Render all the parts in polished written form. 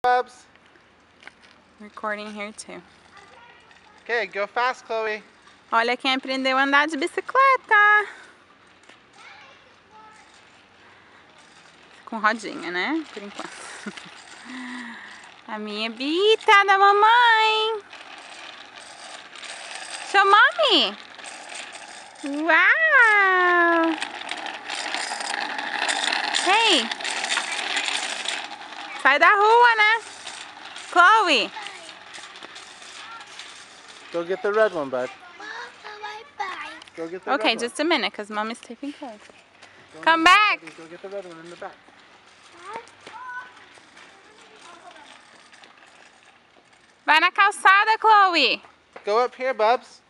Bubs. Recording here too. Okay, go fast, Chloe. Olha quem aprendeu a andar de bicicleta. Com rodinha, né? Por enquanto. A minha Bita da mamãe. Show mommy. Uau! Hey! Sai da rua, né? Chloe! Go get the red one, bud. Go get the Okay, red just a minute, because mom is taking care. one. Come back! Go get the red one in the back. Vai na calçada, Chloe! Go up here, Bubs.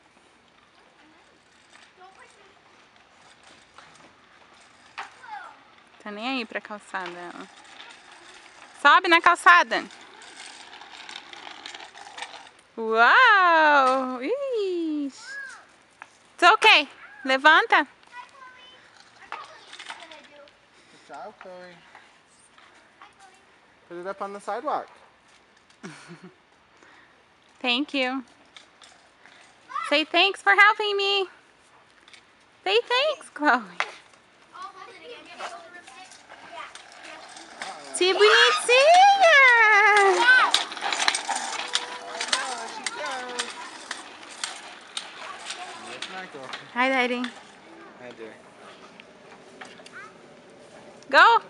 Tá nem aí pra calçada ela. Sobe na calçada! Uau! Ixi. It's okay. Levanta. Good job, Chloe. Put it up on the sidewalk. Thank you. Say thanks for helping me. Say thanks, Chloe. Que bonitinha! Hi, Daddy. Hi, dear. Go.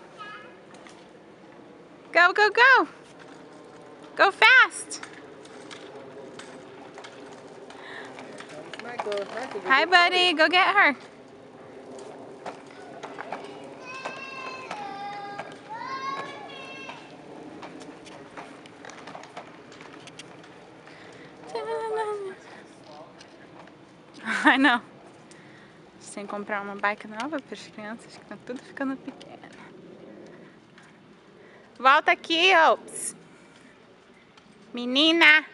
Go, go, go. Go fast. Hi, buddy. Go get her. I know. A gente tem que comprar uma bike nova para as crianças que estão tudo ficando pequeno. Volta aqui, Ops. Menina.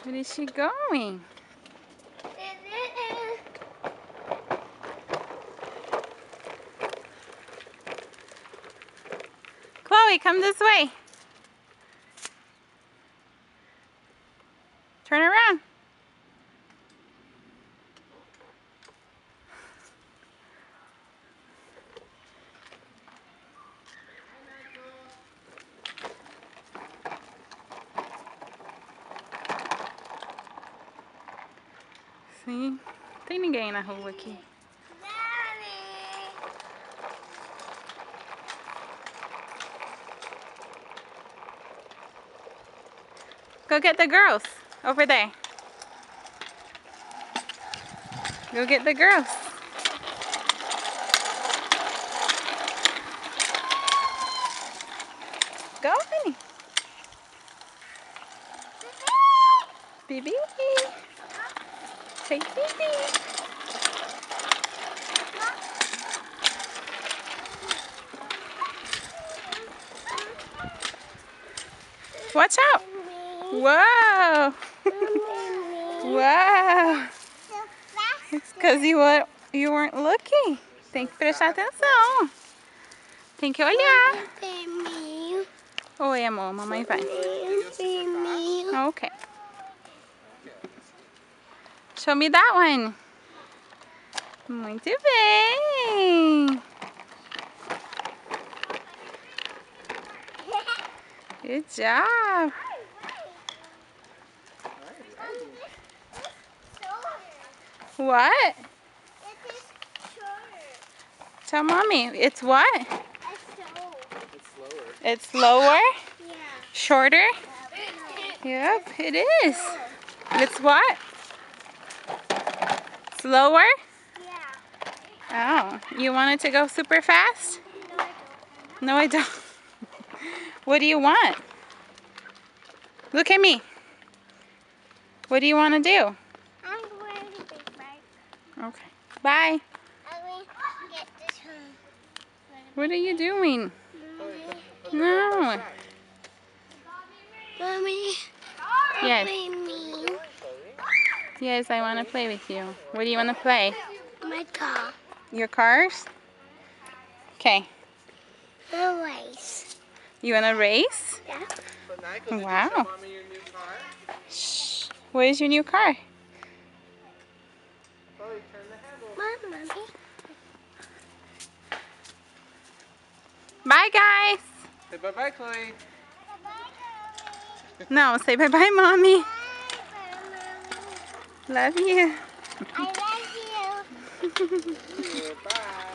Where is she going? Chloe, come this way. Turn around. Sim, não tem ninguém na rua aqui. Go get the girls over there. Go get the girls. Go, honey. Bibi. Take Bibi. Watch out. Whoa. Wow. It's because you weren't looking. Tem que prestar atenção. Tem que olhar. Oi, amor. Mamãe vai. Okay. Show me that one. Muito bem. Good job. What? Tell mommy. It's what? It's lower? Yeah. Shorter? Yep, it is. It's what? Slower? Yeah. Oh, you want it to go super fast? No, I don't. No, I don't. What do you want? Look at me. What do you want to do? I'm going to big bike. Okay. Bye. I'm going to get this one. What are you doing? Mommy. No. Mommy. Yes. Play me. Yes, I want to play with you. What do you want to play? My car. Your cars? Okay. The race. You want to race? Yeah. Wow. Shh. What is your new car? Mom, Mommy. Bye, guys. Say bye-bye, Chloe. No, say bye-bye, Mommy. Bye, Mommy. Love you. I love you. Bye.